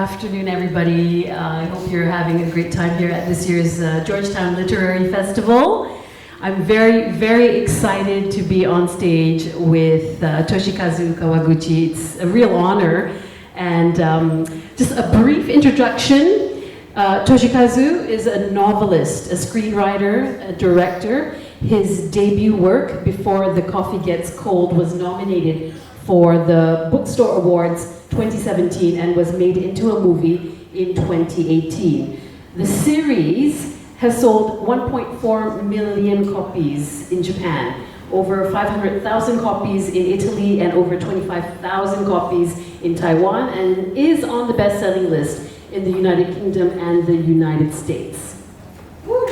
afternoon, everybody. I hope you're having a great time here at this year's Georgetown Literary Festival. I'm very, very excited to be on stage with Toshikazu Kawaguchi. It's a real honor. And just a brief introduction. Toshikazu is a novelist, a screenwriter, a director. His debut work, Before the Coffee Gets Cold, was nominated for the Bookstore Awards 2017 and was made into a movie in 2018. The series has sold 1.4 million copies in Japan, over 500,000 copies in Italy, and over 25,000 copies in Taiwan, and is on the best-selling list in the United Kingdom and the United States. Woo.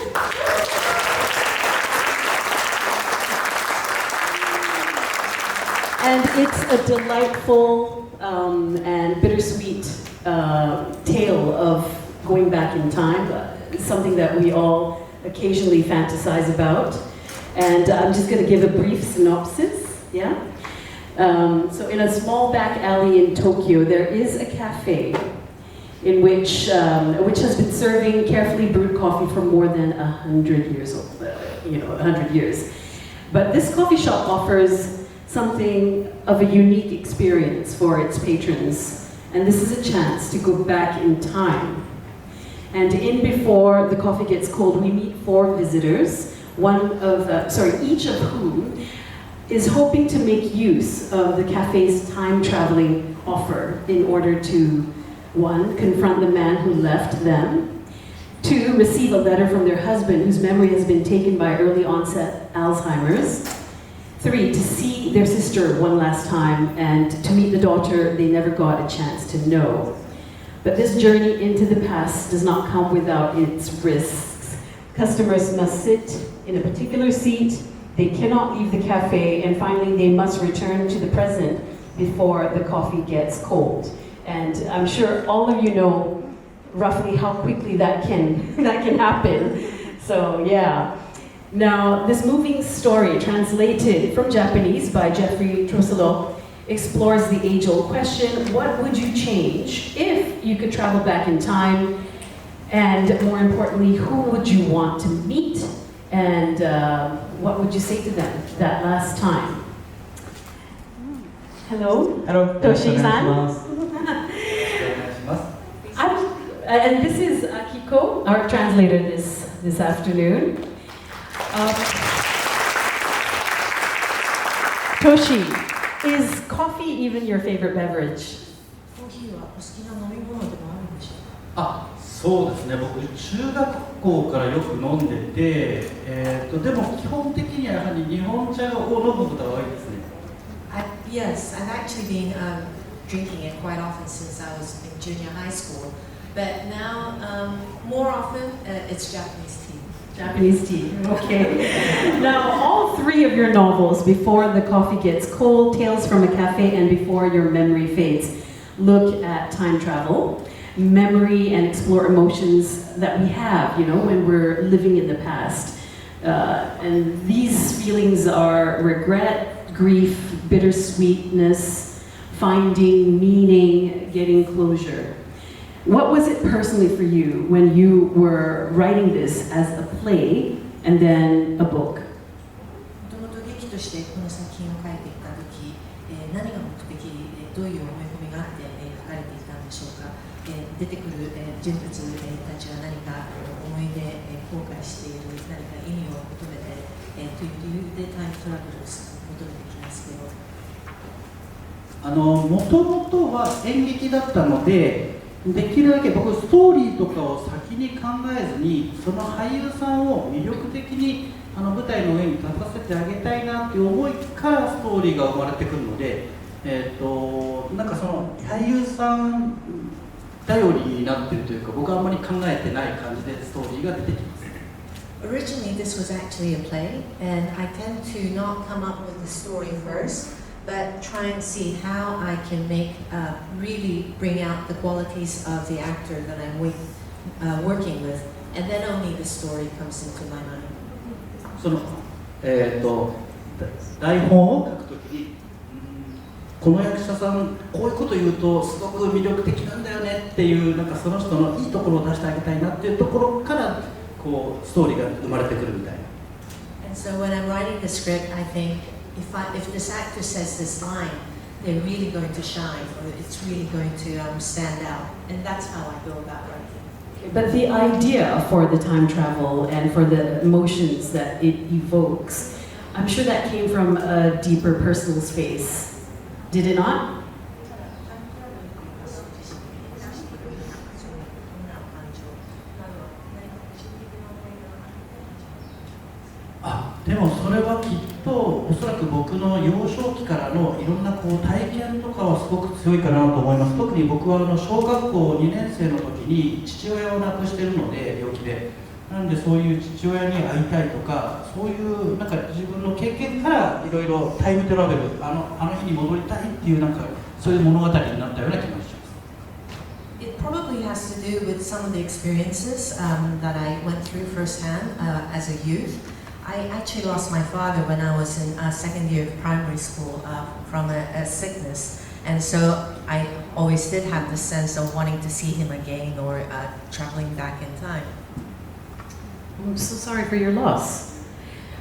And it's a delightful and bittersweet tale of going back in time, something that we all occasionally fantasize about. And I'm just going to give a brief synopsis, yeah? So in a small back alley in Tokyo, there is a cafe in which has been serving carefully brewed coffee for more than 100 years old, 100 years. But this coffee shop offers something of a unique experience for its patrons. And this is a chance to go back in time. And in Before the Coffee Gets Cold, we meet 4 visitors, each of whom is hoping to make use of the cafe's time-traveling offer in order to, 1, confront the man who left them, 2, receive a letter from their husband whose memory has been taken by early onset Alzheimer's, 3, to see their sister one last time and to meet the daughter they never got a chance to know. But this journey into the past does not come without its risks. Customers must sit in a particular seat, they cannot leave the cafe, and finally they must return to the present before the coffee gets cold. And I'm sure all of you know roughly how quickly that can happen. So yeah. Now, this moving story, translated from Japanese by Jeffrey Trosselot, explores the age-old question, what would you change if you could travel back in time? And more importantly, who would you want to meet? And what would you say to them that last time? Hello? Hello. Toshi-san? And this is Akiko, our translator this afternoon. Toshi, is coffee even your favorite beverage? コーヒーはお好きな飲み物でもあるんでしょうか。そうですね、僕中学校からよく飲んでて、でも基本的にはやはり日本茶を飲むことが多いですね。Yes, I've actually been drinking it quite often since I was in junior high school, but now more often it's Japanese tea. Japanese tea, okay. Now, all 3 of your novels, Before the Coffee Gets Cold, Tales from a Cafe, and Before Your Memory Fades, look at time travel, memory, and explore emotions that we have, when we're living in the past. And these feelings are regret, grief, bittersweetness, finding meaning, getting closure. What was it personally for you when you were writing this as a play and then a book? もともと劇としてこの作品を書いていたとき、何が目的、どういう思い込みがあって書かれていたんでしょうか。出てくる人物たちは何か思い出、後悔している、何か意味を求めてという理由でタイムトラベルを求めてきますけど。もともとは演劇だったので、できるだけ僕ストーリーとかを先に考えずにその俳優さんを魅力的に舞台の上に立たせてあげたいなっていう思いからストーリーが生まれてくるので、なんかその俳優さん頼りになってるというか僕はあんまり考えてない感じでストーリーが出てきます。Originally this was actually a play, and I tend to not come up with the story first, but try and see how I can really bring out the qualities of the actor that I'm working with, and then only the story comes into my mind. その台本を書くときにこの役者さんこういうこと言うとすごく魅力的なんだよねっていうなんかその人のいいところを出してあげたいなっていうところからこうストーリーが生まれてくるみたいな。And so when I'm writing the script, I think if this actor says this line, they're really going to shine, or it's really going to stand out, and that's how I go about writing. But the idea for the time travel and for the emotions that it evokes, I'm sure that came from a deeper personal space. Did it not? でもそれはきっとおそらく僕の幼少期からのいろんなこう体験とかはすごく強いかなと思います。特に僕は小学校2年生の時に父親を亡くしてるので、病気で。なんでそういう父親に会いたいとか、そういうなんか自分の経験からいろいろタイムトラベル、あの日に戻りたいっていうなんかそういう物語になったような気がします。It probably has to do with some of the experiences that I went through firsthand as a youth. I actually lost my father when I was in second year of primary school from a sickness, and so I always did have the sense of wanting to see him again or traveling back in time. I'm so sorry for your loss.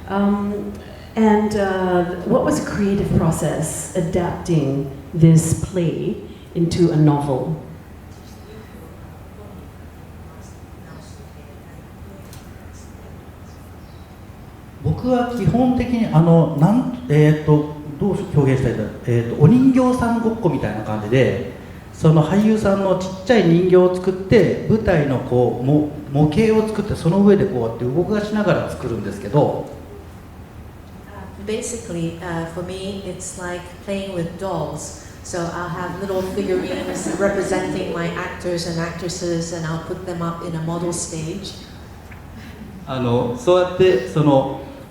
What was the creative process adapting this play into a novel? 僕は基本的にどう表現したらいいんだろう、お人形さんごっこみたいな感じで、その俳優さんのちっちゃい人形を作って舞台のこう模型を作ってその上でこうやって動かしながら作るんですけど、Basically, for me, it's like playing with dolls. So I'll have little figurines representing my actors and actresses, and I'll put them up in a model stage. そうやって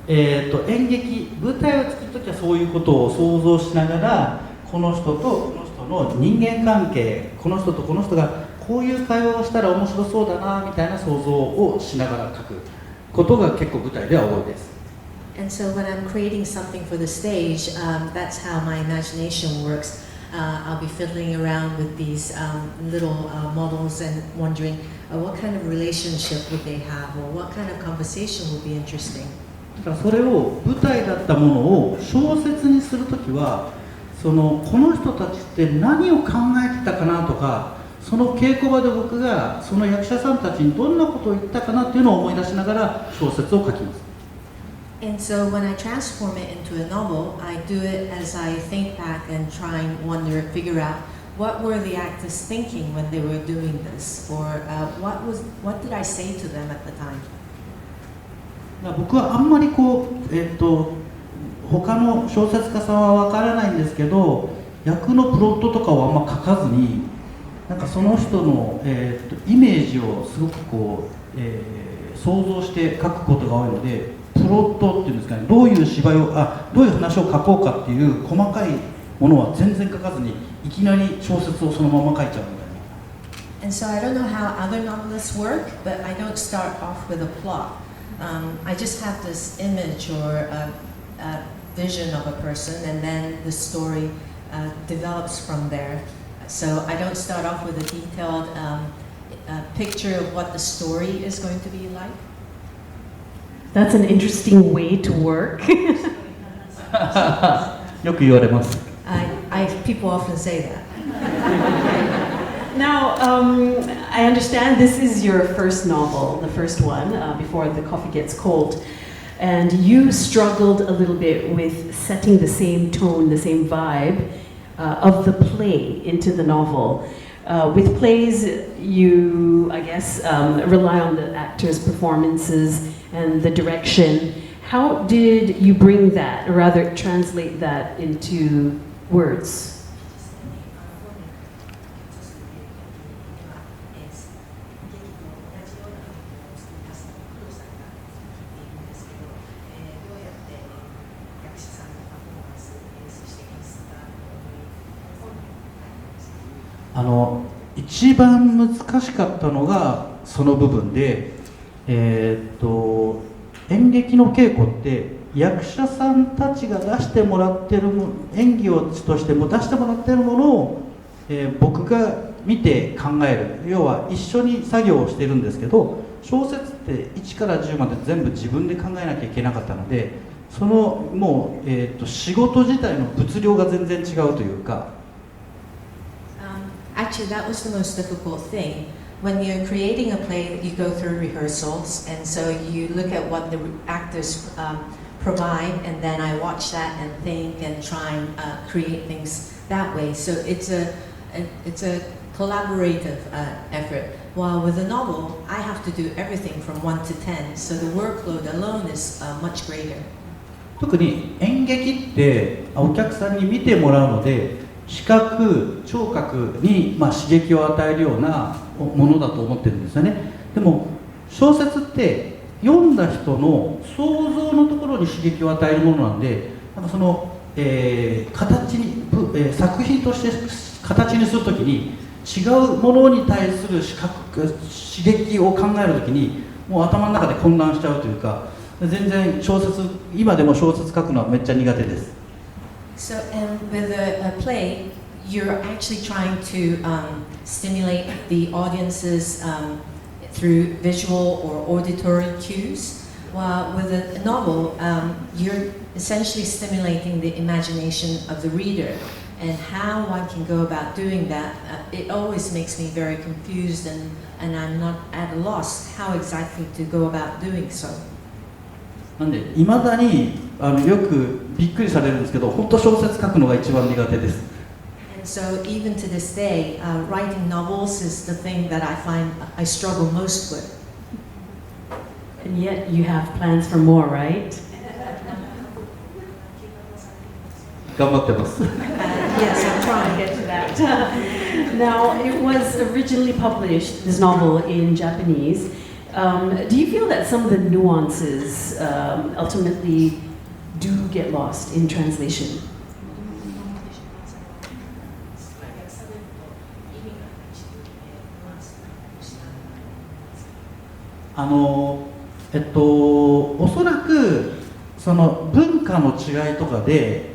演劇舞台を作るときはそういうことを想像しながら、この人とこの人の人間関係、この人とこの人がこういう会話をしたら面白そうだなみたいな想像をしながら書くことが結構舞台では多いです。And so when I'm creating something for the stage, that's how my imagination works. I'll be fiddling around with these little models and wondering what kind of relationship would they have, or what kind of conversation would be interesting. だからそれを舞台だったものを小説にするときは、この人たちって何を考えてたかなとか、その稽古場で僕がその役者さんたちにどんなことを言ったかなっていうのを思い出しながら小説を書きます。And so when I transform it into a novel, I do it as I think back and try and figure out what were the actors thinking when they were doing this, or what did I say to them at the time. 僕はあんまり他の小説家さんはわからないんですけど、役のプロットとかをあんま書かずに、なんかその人の、イメージをすごく想像して書くことが多いので、プロットっていうんですかね、どういう芝居をどういう話を書こうかっていう細かいものは全然書かずに、いきなり小説をそのまま書いちゃうみたいな。And so I don't know how other novelists work, but I don't start off with a plot. I just have this image or a vision of a person, and then the story develops from there. So I don't start off with a detailed picture of what the story is going to be like. That's an interesting way to work. よく言われます。People often say that. Now, I understand this is your first novel, the first one, before the coffee gets cold. And you struggled a little bit with setting the same tone, the same vibe of the play into the novel. With plays, you, I guess, rely on the actors' performances and the direction. How did you bring that, or rather translate that into words? 一番難しかったのがその部分で、演劇の稽古って役者さんたちが出してもらってるも演技をとしても出してもらってるものを、僕が見て考える、要は一緒に作業をしてるんですけど、小説って1から10まで全部自分で考えなきゃいけなかったので、そのもう、仕事自体の物量が全然違うというか。Actually, that was the most difficult thing. When you're creating a play, you go through rehearsals, and so you look at what the actors provide, and then I watch that and think and try and create things that way. So it's a collaborative effort. While with a novel, I have to do everything from 1 to 10, so the workload alone is much greater. 特に演劇ってお客さんに見てもらうので、視覚、聴覚に刺激を与えるようなものだと思ってるんですよね。でも小説って読んだ人の想像のところに刺激を与えるものなんで、なんかその、形に、作品として形にするときに違うものに対する刺激を考えるときにもう頭の中で混乱しちゃうというか、全然今でも小説書くのはめっちゃ苦手です。So, and with a play, you're actually trying to stimulate the audiences through visual or auditory cues. While with a novel, you're essentially stimulating the imagination of the reader. And how one can go about doing that, it always makes me very confused, and I'm not at a loss how exactly to go about doing so. なんで未だによくびっくりされるんですけど、本当小説書くのが一番苦手です。And so even to this day, writing novels is the thing that I find I struggle most with. And yet you have plans for more, right? 頑張ってます。Yes, I'm trying to get to that. Now, it was originally published, this novel, in Japanese. Do you feel that some of the nuances ultimately do get lost in translation? おそらくその文化の違いとかで、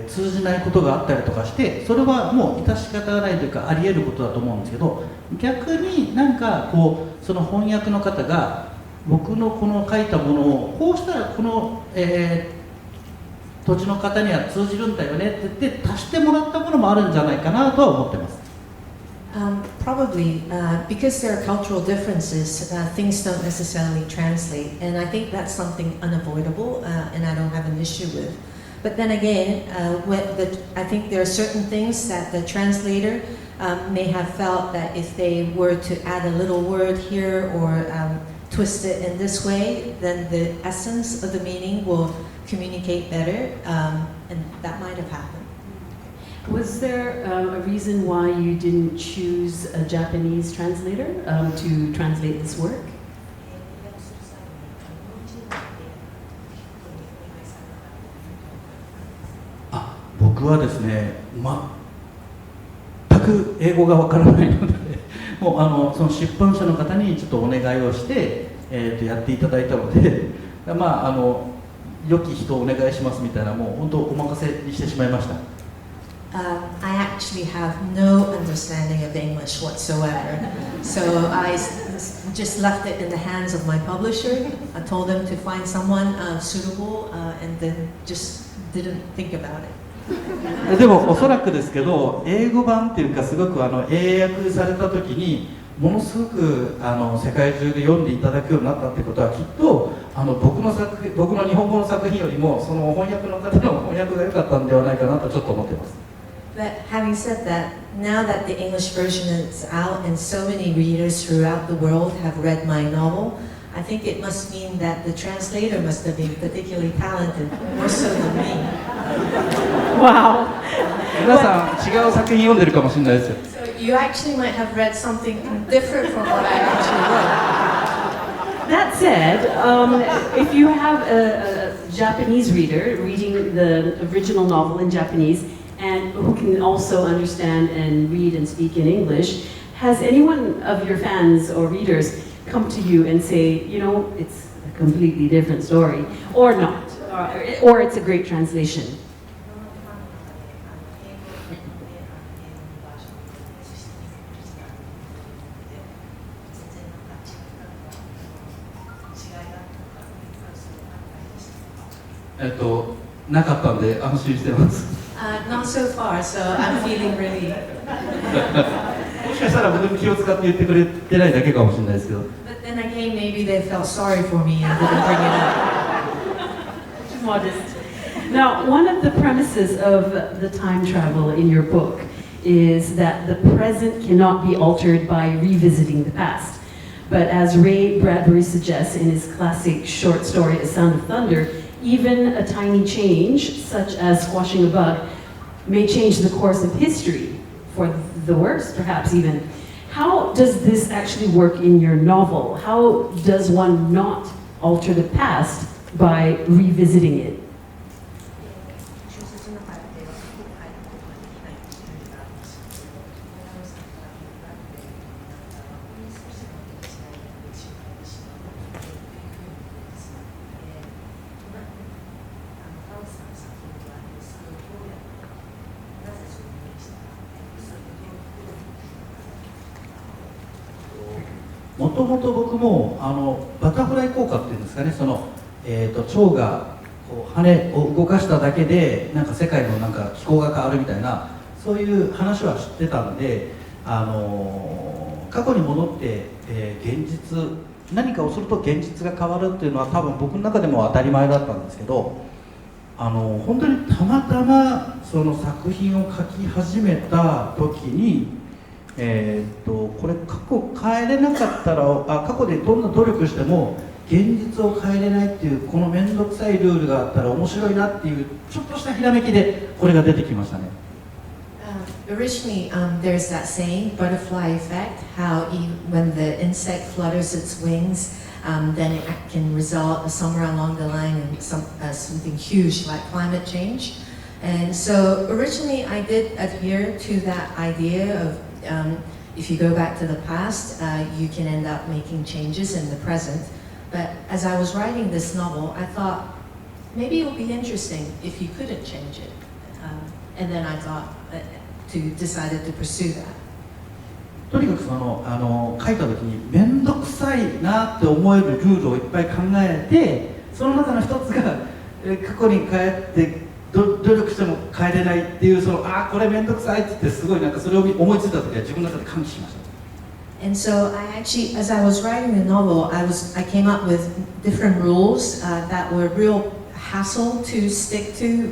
通じないことがあったりとかして、それはもう致し方がないというかあり得ることだと思うんですけど、逆になんかこうその翻訳の方が僕のこの書いたものをこうしたらこの、土地の方には通じるんだよねって言って足してもらったものもあるんじゃないかなとは思ってます。Probably because there are cultural differences, things don't necessarily translate, and I think that's something unavoidable, and I don't have an issue with. But then again, I think there are certain things that the translator may have felt that if they were to add a little word here or twist it in this way, then the essence of the meaning will communicate better, and that might have happened. Was there a reason why you didn't choose a Japanese translator to translate this work? 僕はですね、全く英語がわからないのでもうその出版社の方にちょっとお願いをして、やっていただいたので、良き人をお願いしますみたいな、もう本当お任せにしてしまいました。I actually have no understanding of English whatsoever, so I just left it in the hands of my publisher. I told them to find someone suitable, and then just didn't think about it. でもおそらくですけど、英語版っていうかすごく英訳された時にものすごく世界中で読んでいただくようになったってことは、きっと僕の日本語の作品よりもその翻訳の方の翻訳が良かったんではないかなとちょっと思ってます。But having said that, now that the English version is out and so many readers throughout the world have read my novel, I think it must mean that the translator must have been particularly talented, more so than me. Wow. 皆さん違う作品読んでるかもしれないですよ。So you actually might have read something different from what I actually wrote. That said, if you have a Japanese reader reading the original novel in Japanese and who can also understand and read and speak in English, has anyone of your fans or readers come to you and say, you know, it's a completely different story, or not? or it's a great translation. Not so far, so I'm feeling relieved. もしかしたら僕に気を使って言ってくれてないだけかもしれないですけど。But then again, maybe they felt sorry for me and didn't bring it up. Modest. Now, one of the premises of the time travel in your book is that the present cannot be altered by revisiting the past. But as Ray Bradbury suggests in his classic short story, A Sound of Thunder, even a tiny change, such as squashing a bug, may change the course of history, for the worse, perhaps even. How does this actually work in your novel? How does one not alter the past by revisiting it?もともと僕もバタフライ効果っていうんですかね、蝶がこう羽を動かしただけでなんか世界のなんか気候が変わるみたいな、そういう話は知ってたんで、過去に戻って、現実何かをすると現実が変わるっていうのは多分僕の中でも当たり前だったんですけど、本当にたまたまその作品を書き始めた時にこれ過去変えれなかったら過去でどんな努力しても現実を変えれないっていうこの面倒くさいルールがあったら面白いなっていうちょっとしたひらめきでこれが出てきましたね。Originally, there's that saying, butterfly effect, how when the insect flutters its wings, then it can result somewhere along the line in something huge like climate change. And so originally I did adhere to that idea of if you go back to the past, you can end up making changes in the present. But as I was writing this novel, I thought maybe it would be interesting if you couldn't change it. And then I thought decided to pursue that. とにかく書いた時に面倒くさいなって思えるルールをいっぱい考えて、その中の一つが過去に帰って努力しても変えれないっていうこれ面倒くさいって言ってすごいなんかそれを思いついた時は自分の中で歓喜しました。And so I actually, as I was writing the novel, I came up with different rules that were real hassle to stick to,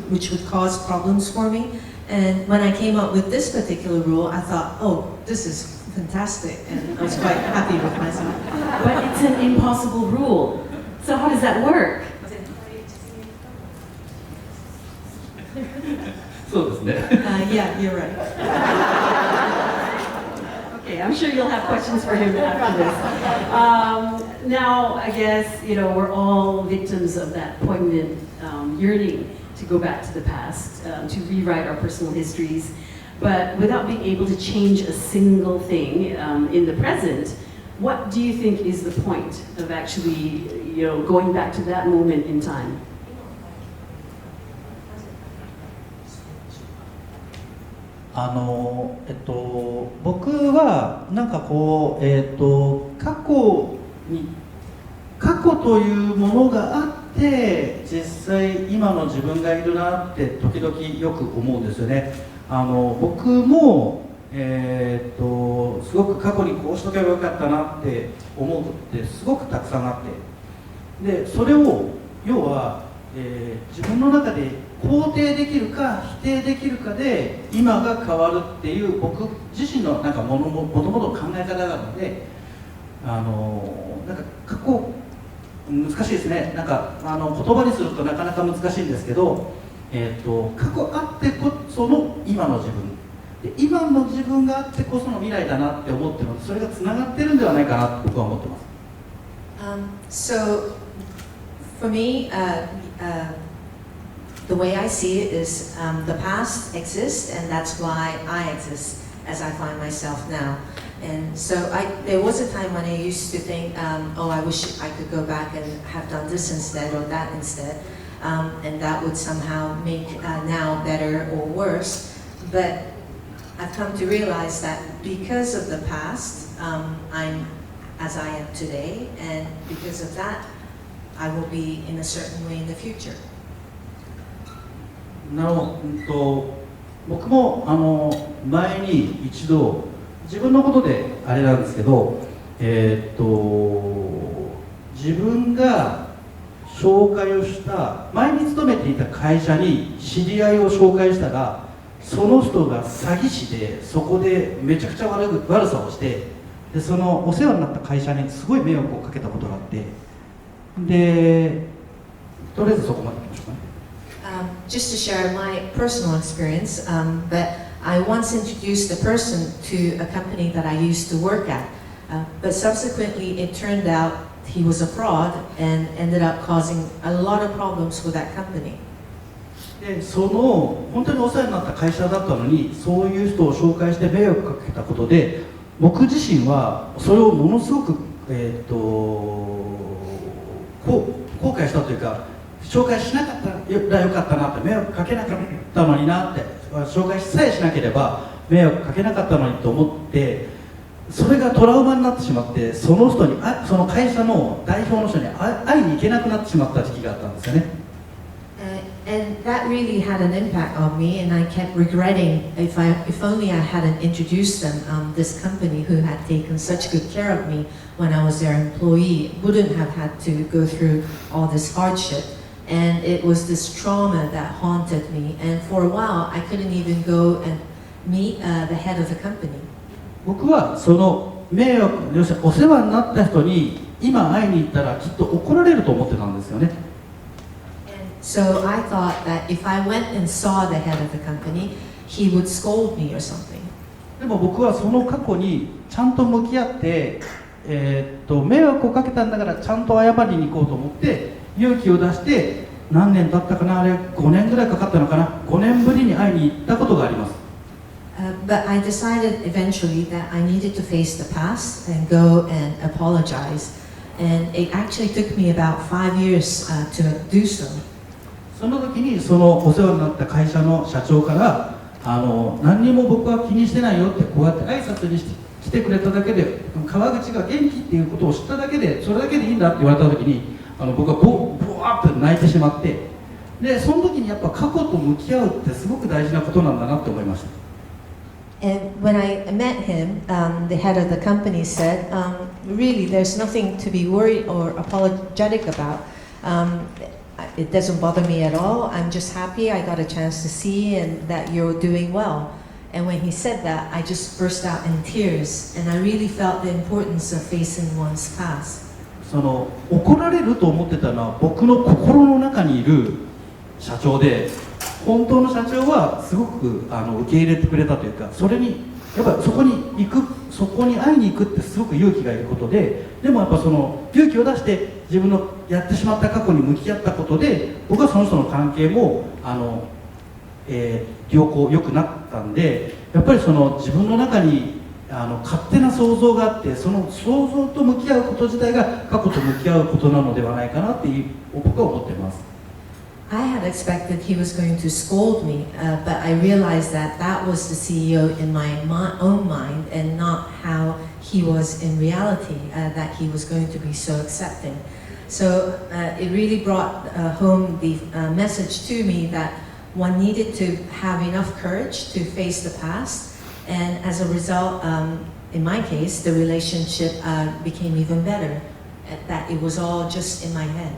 which would cause problems for me. And when I came up with this particular rule, I thought, oh, this is fantastic, and I was quite happy with myself. But it's an impossible rule. So how does that work? そうですね。Yeah, you're right. Okay, I'm sure you'll have questions for him after this. Now, I guess, we're all victims of that poignant yearning to go back to the past, to rewrite our personal histories, but without being able to change a single thing in the present. What do you think is the point of actually, going back to that moment in time? 僕はなんかこう、過去というものがあって実際今の自分がいるなって時々よく思うんですよね。僕も、すごく過去にこうしとけばよかったなって思うことってすごくたくさんあって、でそれを要は、自分の中で肯定できるか否定できるかで今が変わるっていう僕自身のなんかもともと考え方なので、なんか過去難しいですね。なんか言葉にするとなかなか難しいんですけど、過去あってこその今の自分で、今の自分があってこその未来だなって思ってるので、それがつながってるんではないかなと僕は思ってます。So for me, the way I see it is the past exists, and that's why I exist as I find myself now. And so there was a time when I used to think, oh, I wish I could go back and have done this instead or that instead. and that would somehow make now better or worse. But I've come to realize that because of the past, I'm as I am today, and because of that, I will be in a certain way in the future. 僕も前に一度自分のことであれなんですけど、自分が紹介をした前に勤めていた会社に知り合いを紹介したら、その人が詐欺師でそこでめちゃくちゃ悪さをして、でそのお世話になった会社にすごい迷惑をかけたことがあって、でとりあえずそこまでいきましょうかね。Just to share my personal experience, but I once introduced a person to a company that I used to work at, but subsequently it turned out he was a fraud and ended up causing a lot of problems with that company. でその本当にお世話になった会社だったのに、そういう人を紹介して迷惑かけたことで、僕自身はそれをものすごく、後悔したというか、紹介しなかったらよかったなって、迷惑かけなかったのになって、紹介さえしなければ迷惑かけなかったのにと思って、それがトラウマになってしまって、その人にその会社の代表の人に会いに行けなくなってしまった時期があったんですよね。And that really had an impact on me, and I kept regretting if only I hadn't introduced them, this company who had taken such good care of me when I was their employee, wouldn't have had to go through all this hardship. And it was this trauma that haunted me, and for a while I couldn't even go and meet the head of the company. 僕はその迷惑、要するにお世話になった人に今会いに行ったらきっと怒られると思ってたんですよね。So I thought that if I went and saw the head of the company, he would scold me or something. でも僕はその過去にちゃんと向き合って、迷惑をかけたんだからちゃんと謝りに行こうと思って勇気を出して、何年経ったかな、あれ5年ぐらいかかったのかな、5年ぶりに会いに行ったことがあります。But I decided eventually that I needed to face the past and go and apologize. And it actually took me about 5 years to do so. その時にそのお世話になった会社の社長から何にも僕は気にしてないよってこうやって挨拶に来てくれただけで、川口が元気っていうことを知っただけで、それだけでいいんだって言われた時に僕はボワーって泣いてしまって、でその時にやっぱ過去と向き合うってすごく大事なことなんだなって思いました。And when I met him, the head of the company said, really, there's nothing to be worried or apologetic about. It doesn't bother me at all. I'm just happy I got a chance to see and that you're doing well. And when he said that, I just burst out in tears, and I really felt the importance of facing one's past. その怒られると思ってたのは僕の心の中にいる社長で、本当の社長はすごく受け入れてくれたというか、それにやっぱそこに行く、そこに会いに行くってすごく勇気がいることで、でもやっぱその勇気を出して自分のやってしまった過去に向き合ったことで、僕はその人の関係も良くなったんで、やっぱりその自分の中に勝手な想像があって、その想像と向き合うこと自体が過去と向き合うことなのではないかなって僕は思っています。I had expected he was going to scold me, but I realized that that was the CEO in my own mind and not how he was in reality, that he was going to be so accepting. So it really brought home the message to me that one needed to have enough courage to face the past, and as a result, in my case, the relationship became even better, that it was all just in my head.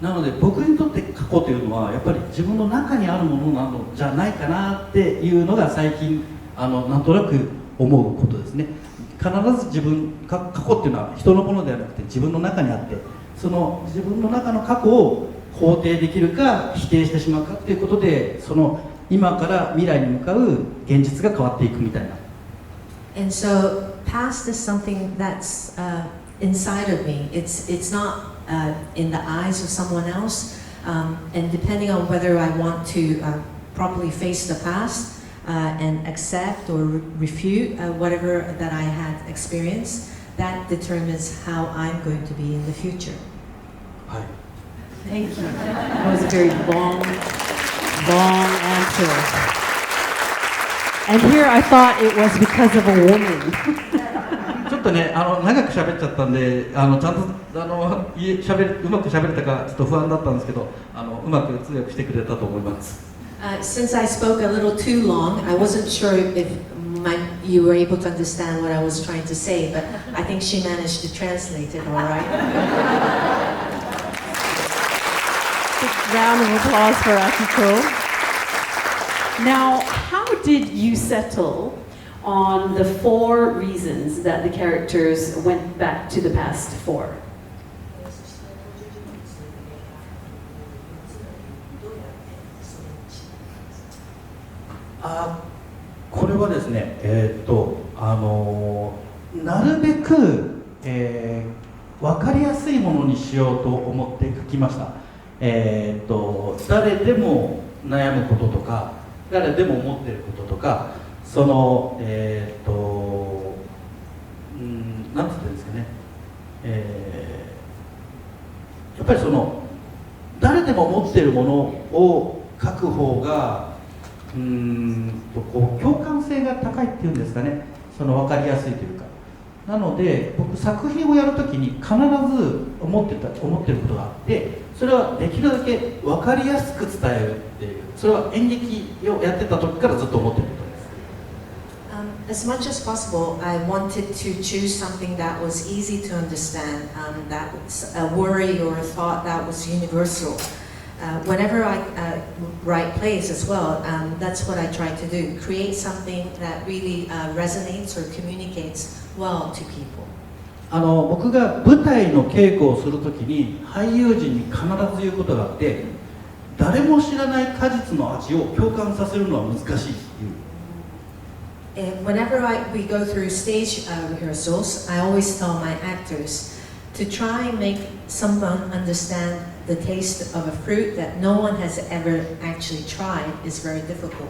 なので僕にとって過去というのはやっぱり自分の中にあるものなのじゃないかなっていうのが最近なんとなく思うことですね。必ず過去っていうのは人のものではなくて自分の中にあって、その自分の中の過去を肯定できるか否定してしまうかっていうことで、その今から未来に向かう現実が変わっていくみたいな。And so past is something that's inside of me. It's not in the eyes of someone else, and depending on whether I want to properly face the past and accept or refute whatever that I had experienced, that determines how I'm going to be in the future. はい。Thank you. That was a very long, long answer. And here I thought it was because of a woman. ちょっとね、長く喋っちゃったんで、ちゃんとうまく喋れたかちょっと不安だったんですけど、うまく通訳してくれたと思います。Since I spoke a little too long, I wasn't sure if you were able to understand what I was trying to say, but I think she managed to translate it all right. Big round of applause for Akiko. Now, how did you settle on the 4 reasons that the characters went back to the past for? Ah, これはですね、なるべく、分かりやすいものにしようと思って書きました。誰でも悩むこととか、誰でも思っていることとか、なんて言うんですかね、やっぱり誰でも持っているものを書く方がこう共感性が高いっていうんですかね、分かりやすいというか。なので僕作品をやるときに必ず思ってることがあって、それはできるだけ分かりやすく伝えるっていう、それは演劇をやってた時からずっと思ってることです。As much as possible, I wanted to choose something that was easy to understand, that was a worry or a thought that was universal. Whenever I write plays as well, that's what I try to do. Create something that really resonates or communicates well to people. 僕が舞台の稽古をするときに俳優陣に必ず言うことがあって、誰も知らない果実の味を共感させるのは難しいっていう。Whenever we go through stage rehearsals, I always tell my actors to try and make someone understand the taste of a fruit that no one has ever actually tried is very difficult.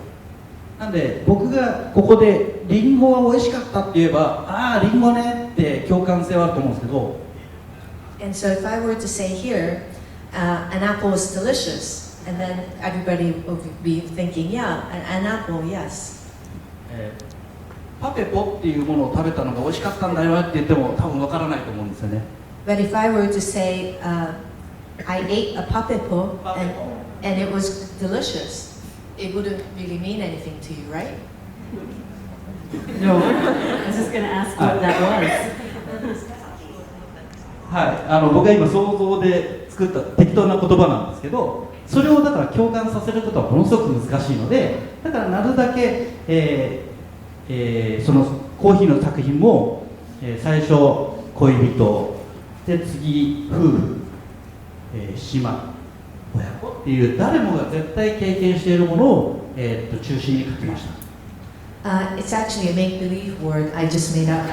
なんで僕がここでリンゴは美味しかったって言えば、ああリンゴねって共感性はあると思うんですけど。And so if I were to say here, an apple is delicious, and then everybody would be thinking, yeah, an apple, yes. パペポっていうものを食べたのが美味しかったんだよって言っても多分わからないと思うんですよね。But if I were to say, I ate a papepo and it was delicious, it wouldn't really mean anything to you, right? No, I was just going to ask what that was. はい、僕が今想像で作った適当な言葉なんですけど、それをだから共感させることはものすごく難しいので、だからなるだけ、そのコーヒーの作品も、最初恋人で次夫婦、姉妹親子っていう誰もが絶対経験しているものを、中心に書きました。It's actually a make-believe word I just made up.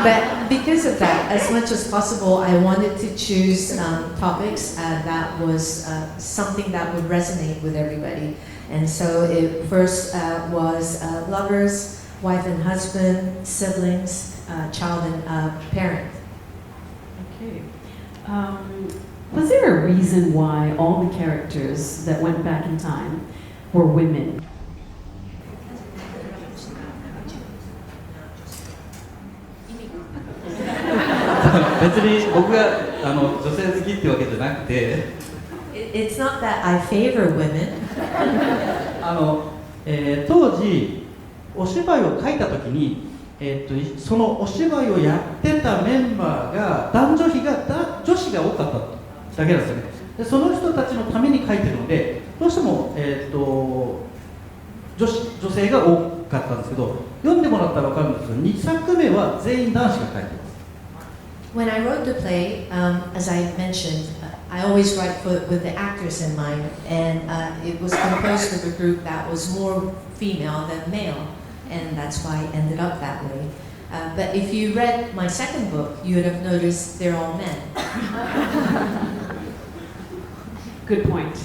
But because of that, as much as possible, I wanted to choose topics that was something that would resonate with everybody. And so it first was lovers, wife and husband, siblings, child and parent. Okay. Was there a reason why all the characters that went back in time were women? 別に僕が女性好きってわけじゃなくて、It's not that I favor women. 当時お芝居を書いた時に、そのお芝居をやってたメンバーが女子が多かっただけなんですよね。でその人たちのために書いてるので、どうしても、女性が多かったんですけど、読んでもらったら分かるんですけど、2作目は全員男子が書いてます。When I wrote the play, as I mentioned, I always write with the actors in mind, and it was composed of a group that was more female than male, and that's why it ended up that way. But if you read my second book, you would have noticed they're all men. Good point.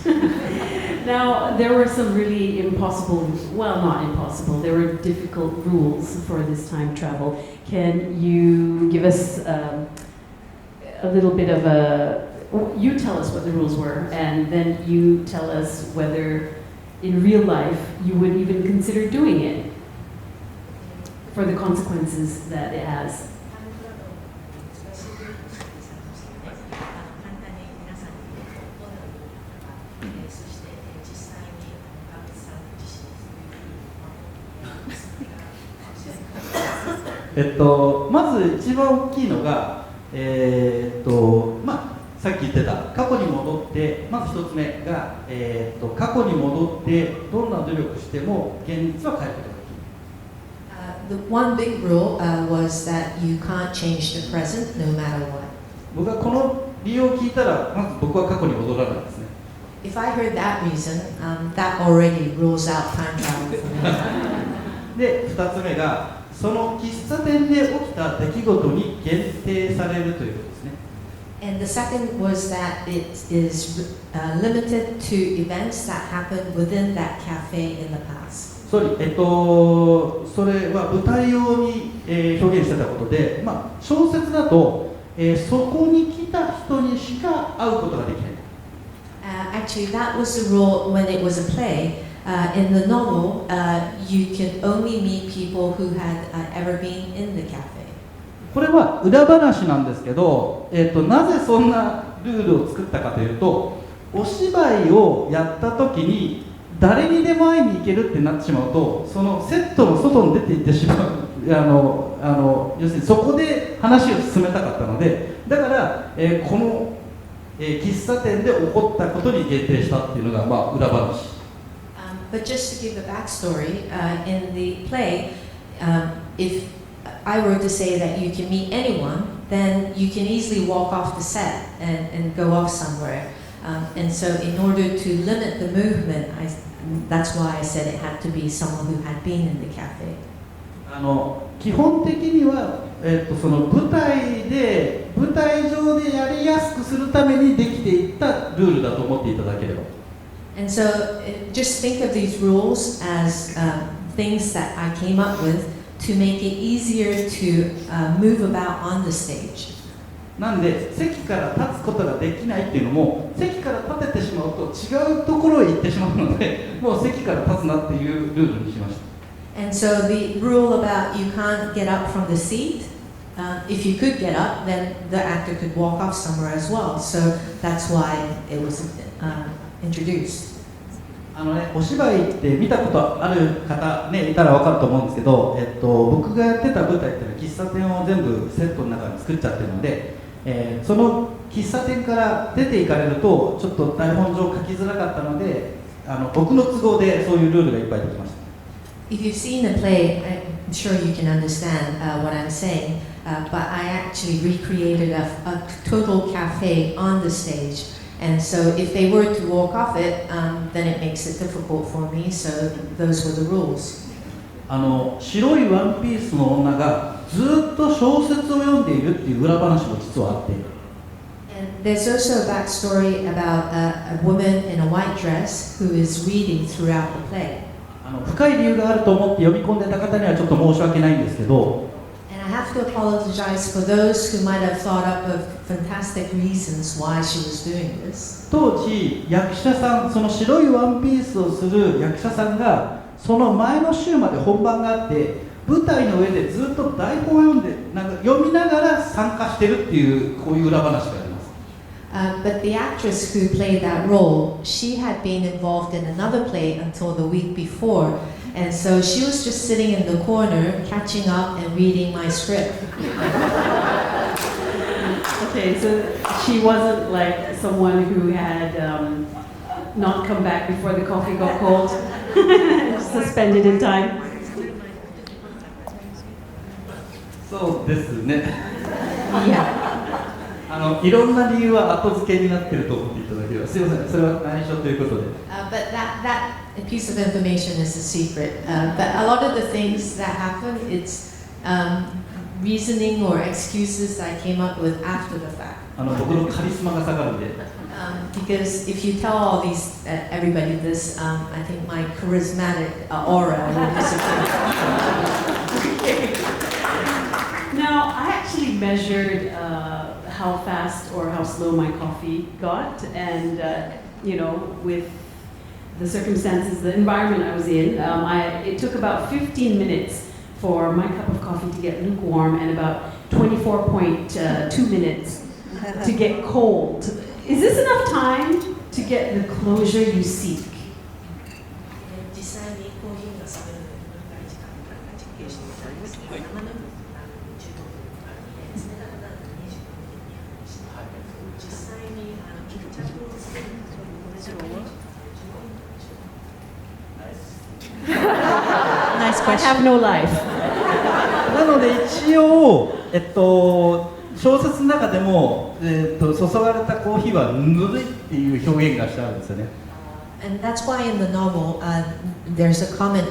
Now, there were some really impossible, well, not impossible, there were difficult rules for this time travel. Can you give us a little bit of you tell us what the rules were, and then you tell us whether in real life you would even consider doing it for the consequences that it has. まず一番大きいのが、さっき言ってた過去に戻って、まず一つ目が、過去に戻ってどんな努力しても現実は変えることができる。The one big rule was that you can't change the present no matter what. 僕はこの理由を聞いたら、まず僕は過去に戻らないですね。If I heard that reason, that already rules out time travel for me. で、二つ目がその喫茶店で起きた出来事に限定されるということですね。And the second was that it is limited to events that happened within that cafe in the past. それは舞台用に、表現してたことで、小説だと、そこに来た人にしか会うことができない。Actually, that was the rule when it was a play. In the novel, you can only meet people who had ever been in the cafe. これは裏話なんですけど、なぜそんなルールを作ったかというと、お芝居をやった時に誰にでも会いに行けるってなってしまうと、そのセットの外に出ていってしまう要するにそこで話を進めたかったので、だから、この、喫茶店で起こったことに限定したっていうのが、裏話。But just to give a backstory, in the play, if I were to say that you can meet anyone, then you can easily walk off the set and go off somewhere. And so in order to limit the movement, that's why I said it had to be someone who had been in the cafe. 基本的には、その舞台上でやりやすくするためにできていったルールだと思っていただければ。And so just think of these rules as things that I came up with to make it easier to move about on the stage. なんで席から立つことができないっていうのも、席から立ててしまうと違うところへ行ってしまうので、もう席から立つなっていうルールにしました。And so the rule about you can't get up from the seat, if you could get up, then the actor could walk off somewhere as well. So that's why it was introduced. お芝居って見たことある方、いたら分かると思うんですけど、僕がやってた舞台っていうのは喫茶店を全部セットの中に作っちゃってるので、その喫茶店から出ていかれるとちょっと台本上書きづらかったので、僕の都合でそういうルールがいっぱいできました。If you've seen the play, I'm sure you can understand what I'm saying, but I actually recreated a total cafe on the stage. And so if they were to walk off it, then it makes it difficult for me, so those were the rules. 白いワンピースの女がずっと小説を読んでいるっていう裏話も実はあって、And there's also a backstory about a woman in a white dress who is reading throughout the play. 深い理由があると思って読み込んでた方にはちょっと申し訳ないんですけど、 And I have to apologize for those who might have thought up of fantastic reasons why she was doing this. 当時役者さん、その白いワンピースをする役者さんがその前の週まで本番があって、舞台の上でずっと台本を読みながら参加してるっていう、こういう裏話があります。But the actress who played that role, she had been involved in another play until the week before, and so she was just sitting in the corner, catching up and reading my script. Okay, so she wasn't like someone who had not come back before the coffee got cold, suspended in time. そうですね。Yeah. いろんな理由は後付けになっていると思っていただければ、すみません、それは内緒ということで。But that piece of information is a secret. But a lot of the things that happen, it's reasoning or excuses that I came up with after the fact. 僕のカリスマが下がるんで。Because if you tell all these everybody this, I think my charismatic aura will disappear. Now, I actually measured how fast or how slow my coffee got, and with the circumstances, the environment I was in, it took about 15 minutes for my cup of coffee to get lukewarm and about 24.2 minutes to get cold. Is this enough time to get the closure you seek? 実際にコーヒーが冷めるのにどのくらい時間かかるか実験してみたんですけど、生ぬるく15分、冷たくなると25分になりました。実際に決着をつけるとこれじゃNice I have no life. なので一応、小説の中でも、注がれたコーヒーはぬるいっていう表現がしてあるんですよね。And that's why in the novel there's a comment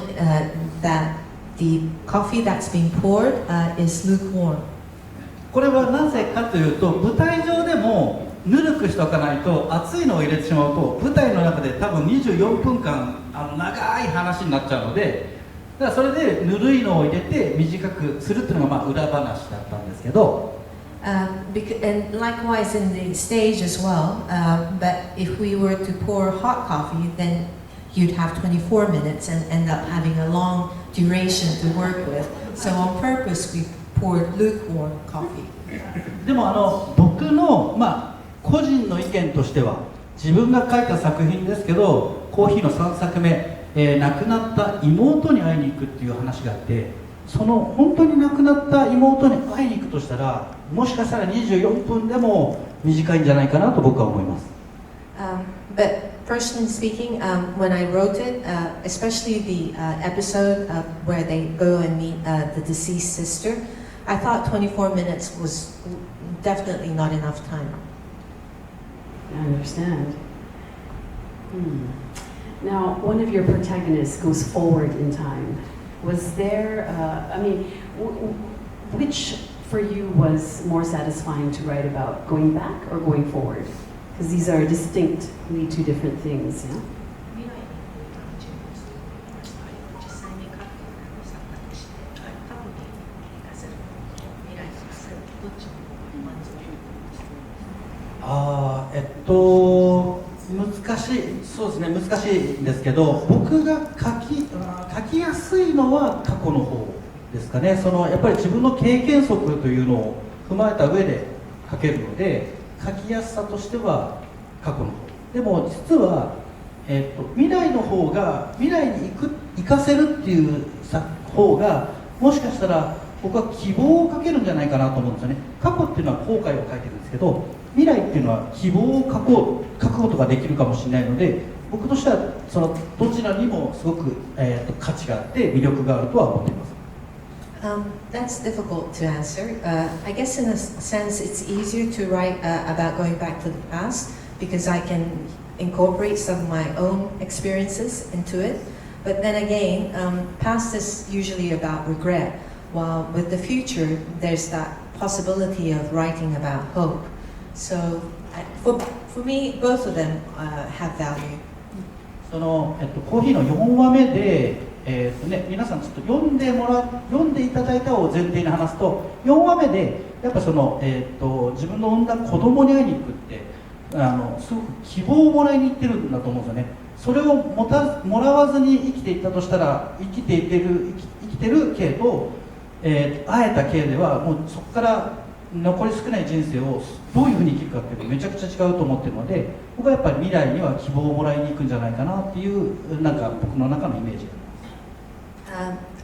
that the coffee that's being poured is lukewarm. これはなぜかというと、舞台上でもぬるくしておかないと、熱いのを入れてしまうと舞台の中で多分24分間長い話になっちゃうので、だからそれでぬるいのを入れて短くするっていうのが裏話だったんですけど、And likewise in the stage as well, but if we were to pour hot coffee, then you'd have 24 minutes and end up having a long duration to work with. So on purpose we poured lukewarm coffee. でも僕の、個人の意見としては、自分が書いた作品ですけど、コーヒーの3作目、亡くなった妹に会いに行くっていう話があって、その本当に亡くなった妹に会いに行くとしたら、もしかしたら24分でも短いんじゃないかなと僕は思います。But personally speaking, when I wrote it, especially the episode where they go and meet the deceased sister, I thought 24 minutes was definitely not enough time. I understand. Now, one of your protagonists goes forward in time. Was there, which for you was more satisfying to write about, going back or going forward? Because these are distinctly two different things, yeah?そうですね、難しいんですけど、僕が書きやすいのは過去の方ですかね。やっぱり自分の経験則というのを踏まえた上で書けるので、書きやすさとしては過去の方。でも実は、未来の方が、未来に行かせるっていう方が、もしかしたら僕は希望を書けるんじゃないかなと思うんですよね。過去っていうのは後悔を書いてるんですけど、未来っていうのは希望を書くことができるかもしれないので、僕としてはどちらにもすごく、価値があって魅力があるとは思っています。That's difficult to answer. I guess in a sense it's easier to write about going back to the past because I can incorporate some of my own experiences into it. But then again, past is usually about regret, while with the future there's that possibility of writing about hope. So for me, both of them have value. コーヒーの4話目で、皆さんちょっと読んでいただいたを前提に話すと、4話目でやっぱ自分の産んだ子供に会いに行くってすごく希望をもらいに行ってるんだと思うんですよね。それをもらわずに生きていったとしたら、生きてる系と、会えた系ではもうそこから残り少ない人生をどういうふうに生きるかっていうのめちゃくちゃ違うと思ってるので、僕はやっぱり未来には希望をもらいに行くんじゃないかなっていうなんか僕の中のイメージがあります。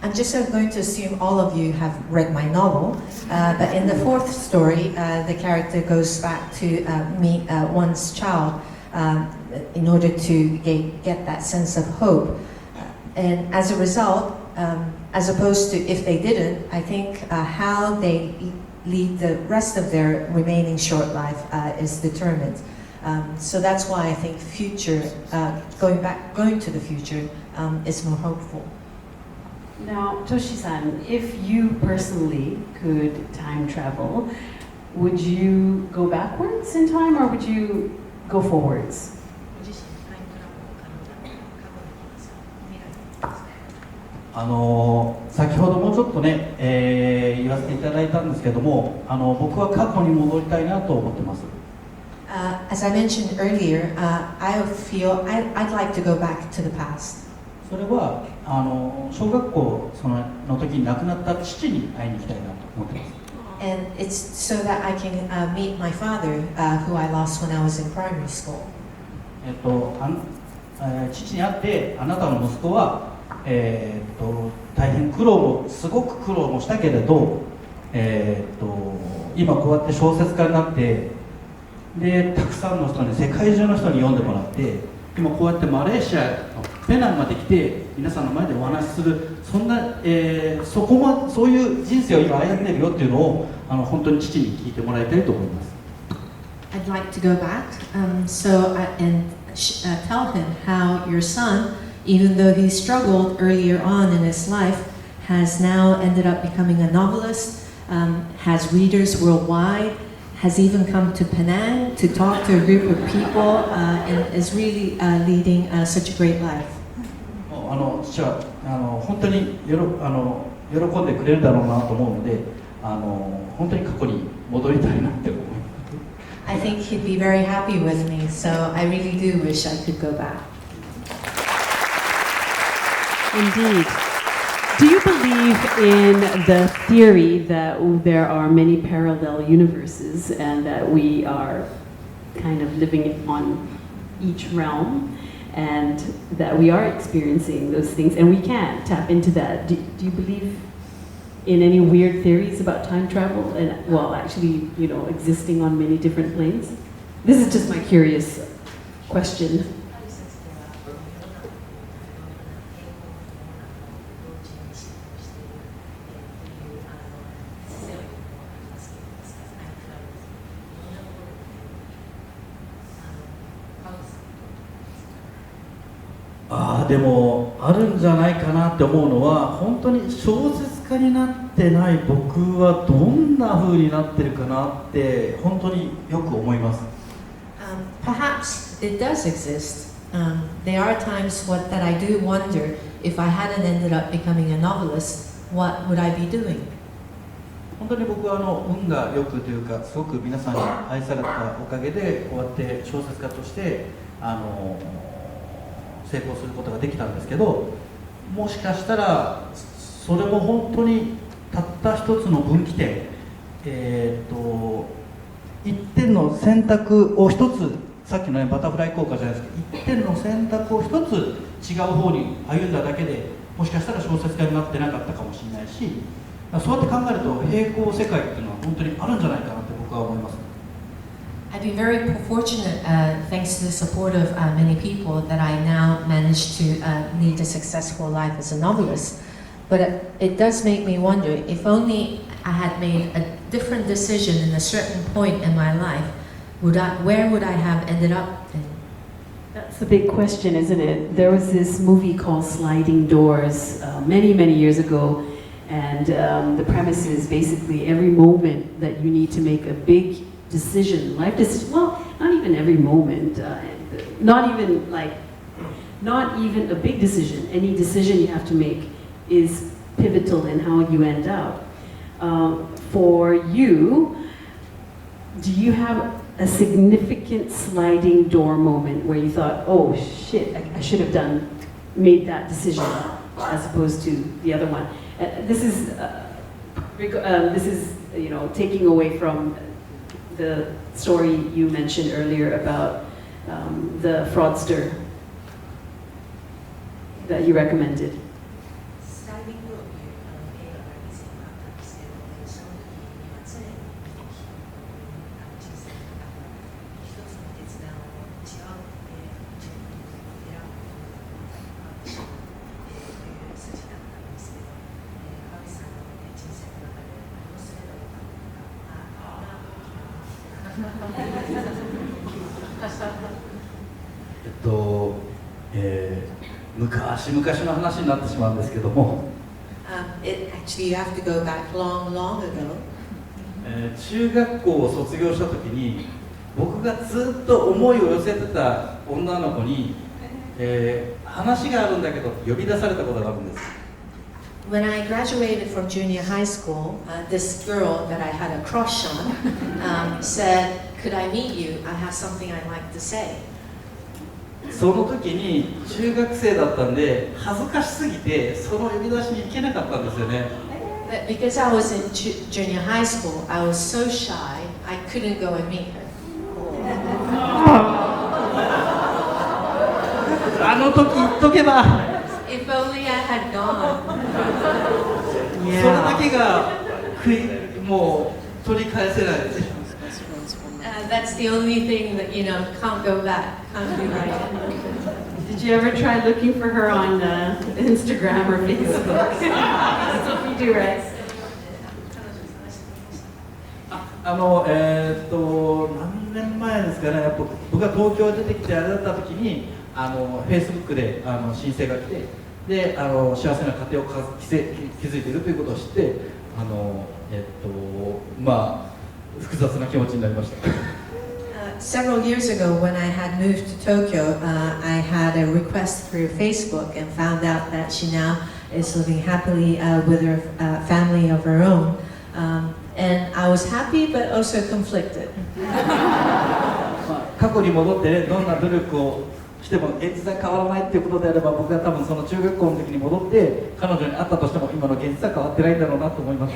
I'm just going to assume all of you have read my novel, but in the fourth story, the character goes back to meet one's child in order to get that sense of hope. And as a result, as opposed to if they didn't, I think how they lead the rest of their remaining short life is determined. So that's why I think going to the future is more hopeful. Now, Toshi-san, if you personally could time travel, would you go backwards in time or would you go forwards? 僕先ほどもちょっとね、言わせていただいたんですけども、僕は過去に戻りたいなと思ってます。As I mentioned earlier, I feel I'd like to go back to the past. それは小学校の時に亡くなった父に会いに行きたいなと思ってます。And it's so that I can meet my father, who I lost when I was in primary school. 父に会ってあなたの息子は、大変すごく苦労もしたけれど、今こうやって小説家になってでたくさんの人に世界中の人に読んでもらって今こうやってマレーシアのペナンまで来て皆さんの前でお話しするそんな、そういう人生を今歩んでるよっていうのを本当に父に聞いてもらいたいと思います。I'd like to go back, tell him how your son, even though he struggled earlier on in his life, has now ended up becoming a novelist, has readers worldwide, has even come to Penang to talk to a group of people, and is really leading such a great life. 父は本当に喜んでくれるだろうなと思うので、本当に過去に戻りたいなって思います。I think he'd be very happy with me, so I really do wish I could go back. Indeed. Do you believe in the theory that there are many parallel universes and that we are kind of living on each realm and that we are experiencing those things and we can tap into that? Do you believe in any weird theories about time travel and, well, actually, existing on many different planes? This is just my curious question. でもあるんじゃないかなって思うのは本当に小説家になってない僕はどんな風になってるかなって本当によく思います。Perhaps it does exist. There are times that I do wonder if I hadn't ended up becoming a novelist, what would I be doing? 本当に僕は運が良くというかすごく皆さんに愛されたおかげでこうやって小説家として成功することができたんですけど、もしかしたらそれも本当にたった一つの分岐点、一点の選択を一つ、さっきのバタフライ効果じゃないですけど、一点の選択を一つ違う方に歩んだだけでもしかしたら小説家になってなかったかもしれないし、そうやって考えると平行世界っていうのは本当にあるんじゃないかなって僕は思います。I've been very fortunate, thanks to the support of many people, that I now managed to lead a successful life as a novelist. But it does make me wonder, if only I had made a different decision in a certain point in my life, where would I have ended up in? That's the big question, isn't it? There was this movie called Sliding Doors many, many years ago, and the premise is basically every moment that you need to make a big decision, life decision, well, not even every moment, not even a big decision, any decision you have to make is pivotal in how you end up. For you, do you have a significant sliding door moment where you thought, oh shit, I should have made that decision as opposed to the other one? This is taking away from the story you mentioned earlier about the fraudster that you recommended.昔の話になってしまうんですけども、Actually, you have to go back long, long ago. 中学校を卒業した時に僕がずっと思いを寄せてた女の子に、話があるんだけど呼び出されたことがあるんです。When I graduated from junior high school, this girl that I had a crush on said, "Could I meet you? I have something I'd like to say." その時に中学生だったんで恥ずかしすぎてその呼び出しに行けなかったんですよね。But because I was in junior high school, I was so shy, I couldn't go and meet her. あの時言っとけば If only I had gone. それだけがもう取り返せないです。That's the only thing that, can't go back, can't be right. Did you ever try looking for her on Instagram or Facebook? That's what we do, right? 何年前ですかね、やっぱ僕が東京出てきてあれだった時にFacebook で申請が来て、で幸せな家庭を築いているということを知ってまあ複雑な気持ちになりました。Several years ago, when I had moved to Tokyo, I had a request through Facebook and found out that she now is living happily with her family of her own. And I was happy, but also conflicted. 過去に戻ってね、どんな努力をしても現実は変わらないっていうことであれば、僕は多分その中学校の時に戻って彼女に会ったとしても今の現実は変わってないんだろうなと思います。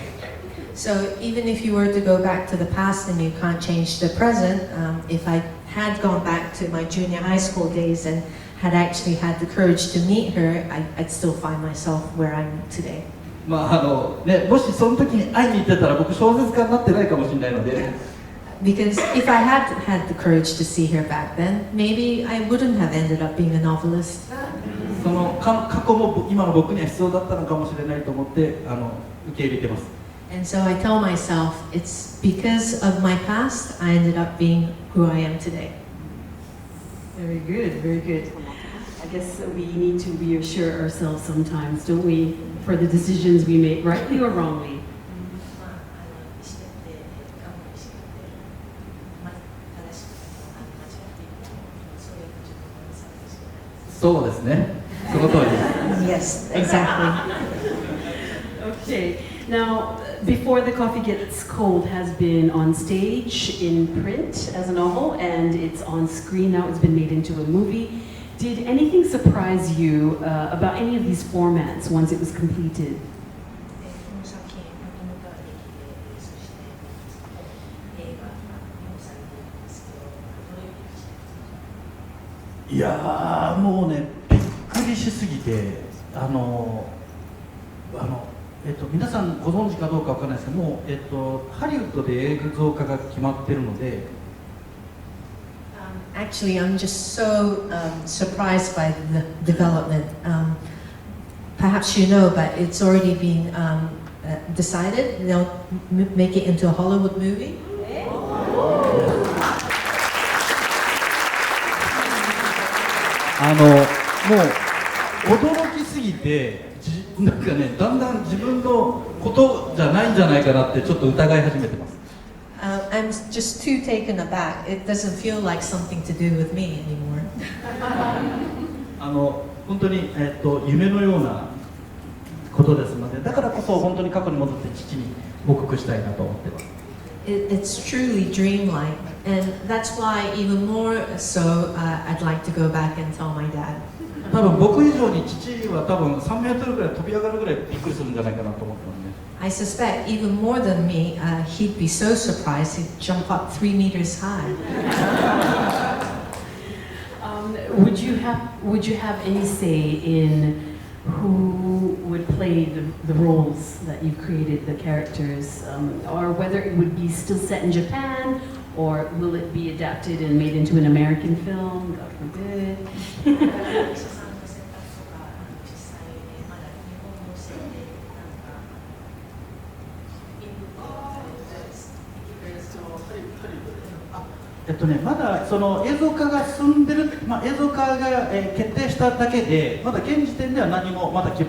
So even if you were to go back to the past and you can't change the present, if I had gone back to my junior high school days and had actually had the courage to meet her, I'd still find myself where I'm today. もしその時に会いに行ってたら僕小説家になってないかもしれないので。Because if I had had the courage to see her back then, maybe I wouldn't have ended up being a novelist. その過去も今の僕には必要だったのかもしれないと思って受け入れてます。And so I tell myself, it's because of my past I ended up being who I am today. Very good, very good. I guess we need to reassure ourselves sometimes, don't we, for the decisions we make, rightly or wrongly. そうですね。その通りです。Yes, exactly. Okay. Now, Before the Coffee Gets Cold has been on stage in print as a novel, and it's on screen now. It's been made into a movie. Did anything surprise you about any of these formats once it was completed? いやーもうねびっくりしすぎて皆さんご存知かどうかわからないですけどもハリウッドで映像化が決まってるので Actually, I'm just so surprised by the development. Perhaps you know, but it's already been decided. They'll make it into a Hollywood movie. もう驚きすぎてなんかねだんだん自分のことじゃないんじゃないかなってちょっと疑い始めてます。I'm just too taken aback. It doesn't feel like something to do with me anymore. 本当に、夢のようなことですので、だからこそ本当に過去に戻って父に報告したいなと思ってます。It's truly dreamlike, and that's why even more so, I'd like to go back and tell my dad. 多分僕以上に父は多分3メートルぐらい飛び上がるぐらいびっくりするんじゃないかなと思ってますね。I suspect even more than me, he'd be so surprised he'd jump up 3 meters high. Would you have any say in who would play the roles that you've created, the characters, or whether it would be still set in Japan, or will it be adapted and made into an American film? God forbid. まだその映像化が進んでる、映像化が、決定しただけで、まだ現時点では何もまだ進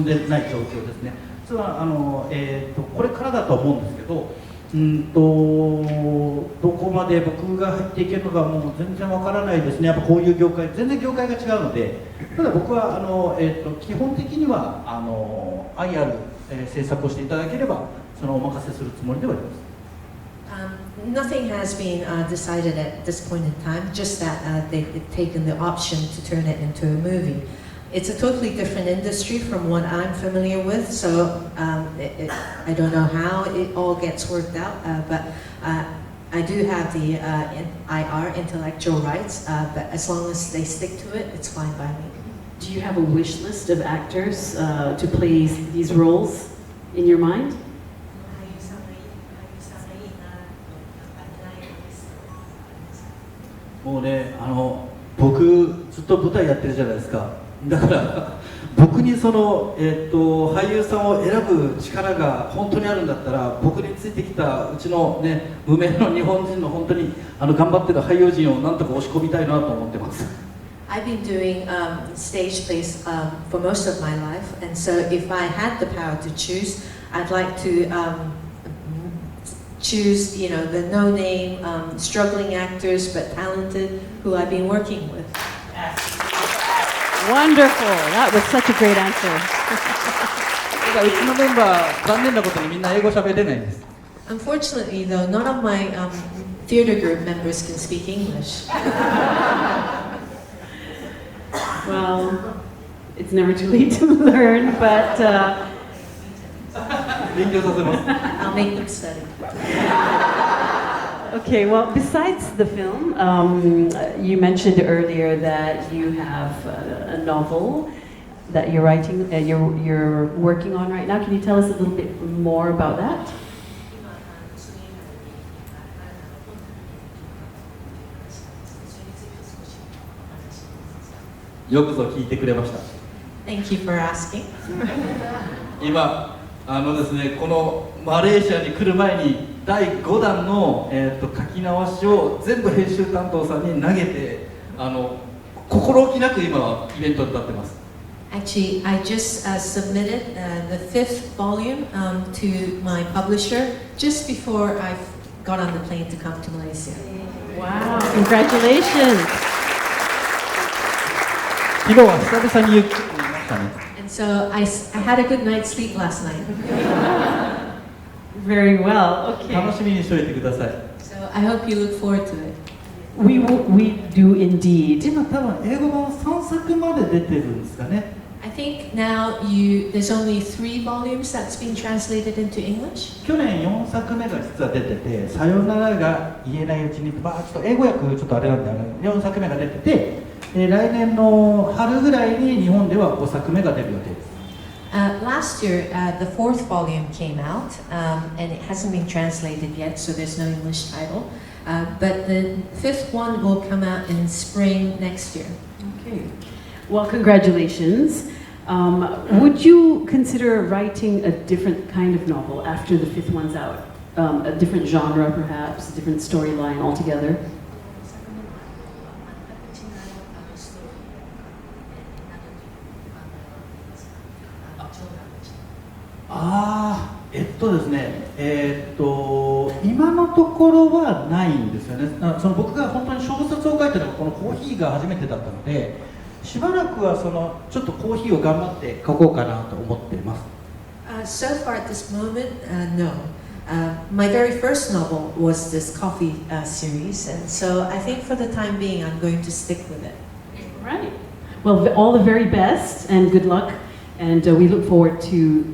んでない状況ですね。それはこれからだと思うんですけど、どこまで僕が入っていけるのかもう全然わからないですね。やっぱこういう業界、全然業界が違うので、ただ僕は基本的には愛ある、制作をしていただければそのお任せするつもりではあります。Nothing has been decided at this point in time, just that they've taken the option to turn it into a movie. It's a totally different industry from what I'm familiar with, so I don't know how it all gets worked out, but I do have the IR, intellectual rights, but as long as they stick to it, it's fine by me. Do you have a wish list of actors to play these roles in your mind? もうね、僕ずっと舞台やってるじゃないですか。だから僕にその、俳優さんを選ぶ力が本当にあるんだったら、僕についてきたうちのね、無名の日本人の本当に頑張ってる俳優陣をなんとか押し込みたいなと思ってます。I've been doing stage plays for most of my life, and so if I had the power to choose, I'd like to choose, you know, the no-name, struggling actors but talented who I've been working with. Wonderful. That was such a great answer. うちのメンバー、残念なことにみんな英語喋れないんです。Unfortunately, though, none of my theater group members can speak English. Well, it's never too late to learn, but 勉強させます。I'll make them study. okay. Well, besides the film, you mentioned earlier that you have a novel that you're writing, you're working on right now. Can you tell us a little bit more about that? よくぞ聞いてくれました。 Thank you for asking. 今ですね、このマレーシアに来る前に第5弾の、書き直しを全部編集担当さんに投げて、心置きなく今イベントに立ってます。 Actually, I just submitted the 5th volume to my publisher just before I got on the plane to come to Malaysia. Wow! Congratulations! 昨日は久々にゆっくり見ましたね。 And so I had a good night's sleep last night. Very well. 楽 Okay. しみにしておいてください。 So I hope you look forward to it. We do indeed. 今多分英語版3作まで出てるんですかね。 I think now there's only 3 volumes that's been translated into English. 去年4作目が実は出てて、さよならが言えないうちに、ちょっと英語訳ちょっとあれなんで4作目が出てて、来年の春ぐらいに日本では5作目が出る予定です。Last year, the 4th volume came out, and it hasn't been translated yet, so there's no English title. But the 5th one will come out in spring next year. Okay. Well, congratulations. Would you consider writing a different kind of novel after the 5th one's out? A different genre, perhaps, a different storyline altogether? ですね、今のところはないんですよね。その僕が本当に小説を書いたのがこのコーヒーが初めてだったので、しばらくはちょっとコーヒーを頑張って書こうかなと思っています。So far at this moment, no. My very first novel was this coffee series, and so I think for the time being, I'm going to stick with it. Right. Well, all the very best and good luck. And we look forward to,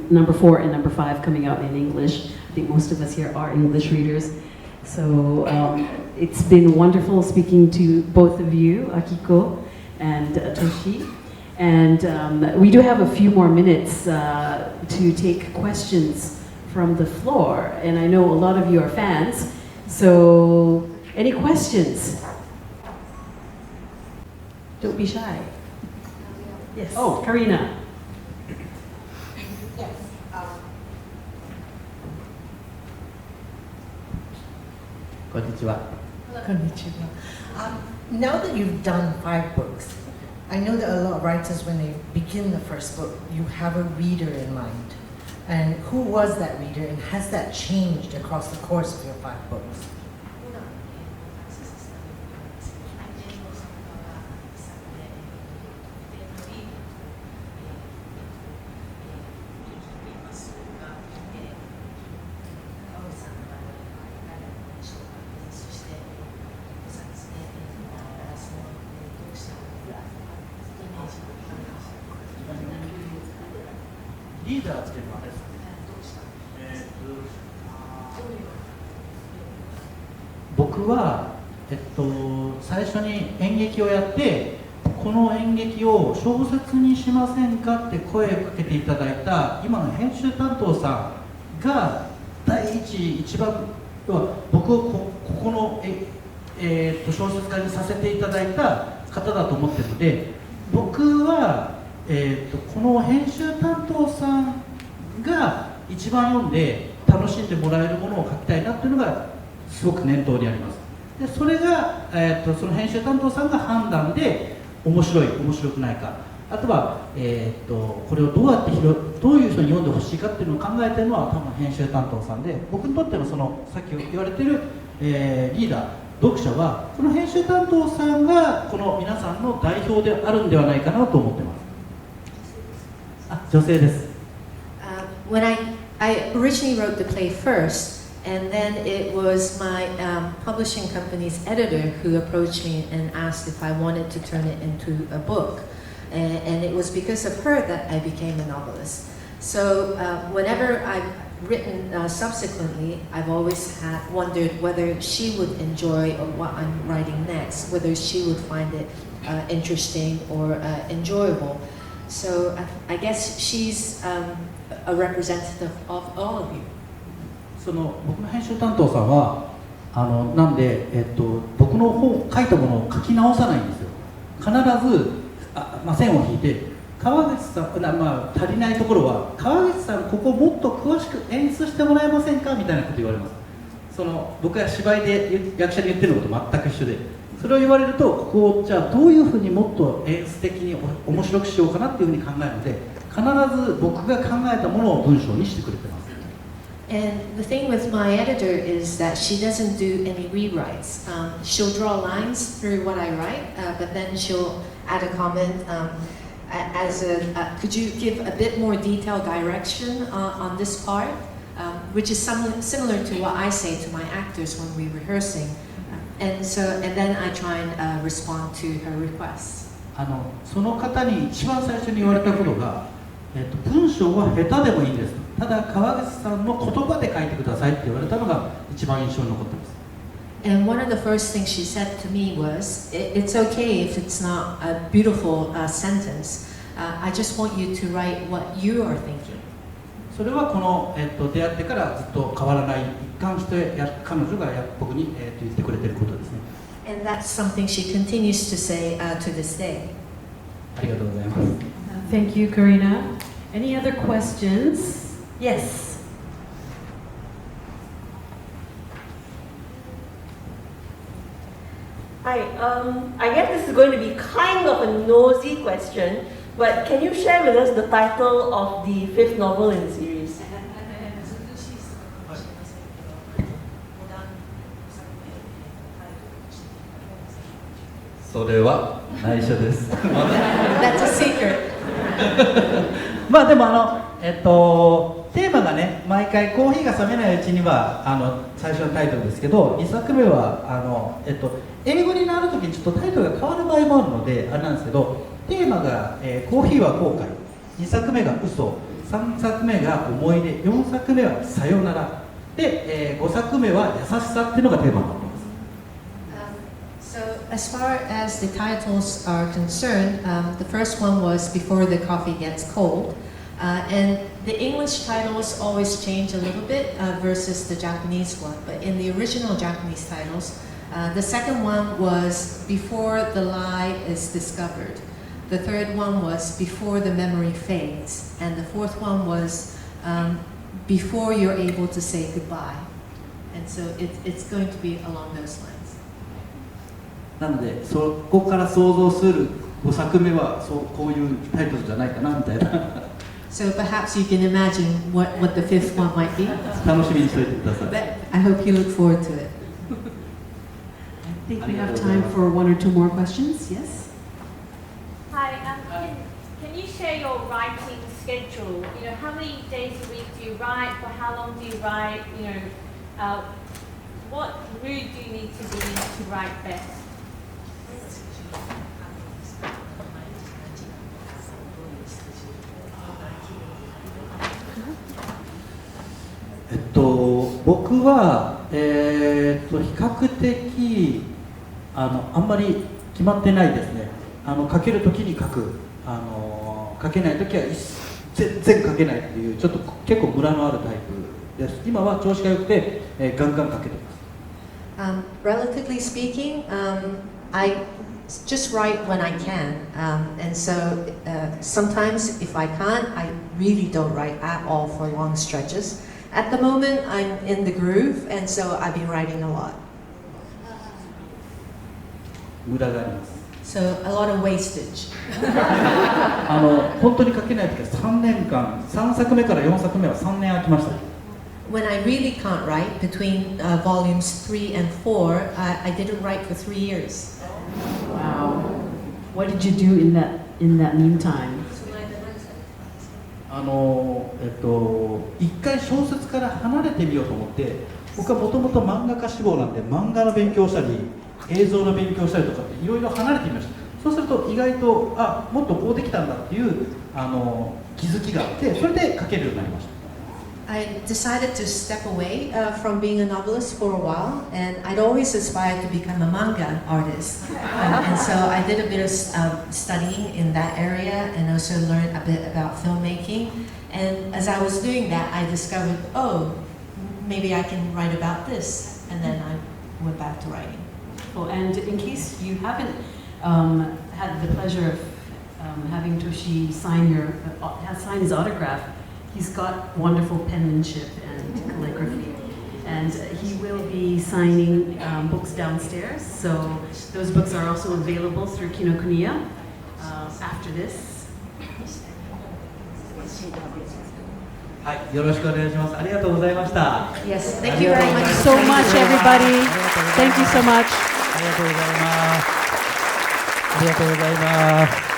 number 4 and number 5 coming out in English. I think most of us here are English readers. So it's been wonderful speaking to both of you, Akiko and Toshi. And we do have a few more minutes to take questions from the floor. And I know a lot of you are fans. So any questions? Don't be shy. Yes. Oh, Karina. Yes. Konnichiwa. Konnichiwa. Now that you've done 5 books, I know that a lot of writers, when they begin the first book, you have a reader in mind. And who was that reader, and has that changed across the course of your 5 books? 普段アクセスした時に相手の作家が作で特定のリーダーと聞いていますが、川口さんの場合は誰なんでしょうか。そしてそうですね、その読者のイメージをリーダーっていうのはあれですかね、僕は、最初に演劇をやって、この演劇を小説にしませんかって声をかけていただいた今の編集担当さんが一番僕をここの、小説家にさせていただいた方だと思ってるので、僕は、この編集担当さんが一番読んで楽しんでもらえるものを書きたいなっていうのがすごく念頭にあります。でそれが、その編集担当さんが判断で面白い面白くないか、あとは、これをどうやってどういう人に読んでほしいかっていうのを考えてるのは多分編集担当さんで、僕にとってのそのさっき言われてる、リーダー読者はその編集担当さんがこの皆さんの代表であるんではないかなと思ってます。あ、女性です。When I originally wrote the play first, and then it was my publishing company's editor who approached me and asked if I wanted to turn it into a book. And it was because of her that I became a novelist. So whenever I've written subsequently, I've always wondered whether she would enjoy what I'm writing next, whether she would find it interesting or enjoyable. So I guess she's a representative of all of you. その僕の編集担当さんはなんで、僕の本書いたものを書き直さないんですよ。必ず線を引いて川口さん、足りないところは川口さんここもっと詳しく演出してもらえませんかみたいなこと言われます。その僕が芝居で役者に言ってるのと全く一緒で、それを言われるとここをじゃあどういうふうにもっと演出的に面白くしようかなっていうふうに考えるので、必ず僕が考えたものを文章にしてくれてます。And the thing with my editor is that she doesn't do any rewrites. She'll draw lines through what I write, but then she'll add a comment could you give a bit more detailed direction on this part, which is similar to what I say to my actors when we're rehearsing. And then I try and respond to her requests. その方に一番最初に言われたことが、文章は下手でもいいんです。ただ川口さんの言葉で書いてくださいって言われたのが一番印象に残ってます。And one of the first things she said to me was, "It's okay if it's not a beautiful sentence. I just want you to write what you are thinking." それはこの、出会ってからずっと変わらない、一貫して彼女が僕に、言ってくれていることですね。And that's something she continues to say to this day. ありがとうございます。Thank you, Karina. Any other questions? Yes. Hi, I guess this is going to be kind of a nosy question, but can you share with us the title of the 5th novel in the series? それは内緒です。That's a secret. まあでもテーマがね、毎回コーヒーが冷めないうちには最初のタイトルですけど、2作目は英語になるときにちょっとタイトルが変わる場合もあるのであれなんですけど、テーマが、コーヒーは後悔、2作目が嘘、3作目が思い出、4作目はさよならで、5作目は優しさっていうのがテーマになっています。So as far as the titles are concerned, the first one was Before the Coffee Gets Cold, and the English titles always change a little bit versus the Japanese one, but in the original Japanese titles, the second one was Before the Lie is Discovered, the third one was Before the Memory Fades, and the fourth one was Before You're Able to Say Goodbye. And so it's going to be along those lines. なのでそこから想像する5作目はこういうタイトルじゃないかなみたいな So perhaps you can imagine what the fifth one might be. 楽しみにしておいてください。 But I hope you look forward to it. I think we have time for one or two more questions. Yes? Hi, can you share your writing schedule? You know, how many days a week do you write? For how long do you write? You know, what mood do you need to be in to write best? 僕は、比較的あんまり決まってないですね。書けるときに書く、書けないときは全然書けないっていうちょっと結構ムラのあるタイプです。今は調子が良くて、ガンガン書けてます。Relatively speaking, I just write when I can, and so sometimes if I can't, I really don't write at all for long stretches. At the moment, I'm in the groove, and so I've been writing a lot. ムラがあります。So a lot of wastage. 本当に書けないときは3年間、3作目から4作目は3年空きました。When I really can't write, between volumes 3 and 4, I didn't write for 3 years. Wow. What did you do in that meantime? 一回小説から離れてみようと思って、僕はもともと漫画家志望なんで漫画の勉強したり映像の勉強したりとかっていろいろ離れてみました。そうすると意外ともっとこうできたんだっていう気づきがあって、それで書けるようになりました。I decided to step away from being a novelist for a while, and I'd always aspired to become a manga artist. And so I did a bit of studying in that area and also learned a bit about filmmaking. And as I was doing that, I discovered, oh, maybe I can write about this. And then I went back to writing. Well, and in case you haven't had the pleasure of having Toshi sign his autograph, he's got wonderful penmanship and calligraphy, and he will be signing books downstairs. So those books are also available through Kinokuniya after this. はい、よろしくお願いします。ありがとうございました。 Yes, thank you very much. So much, everybody. Thank you so much. ありがとうございます。ありがとうございます。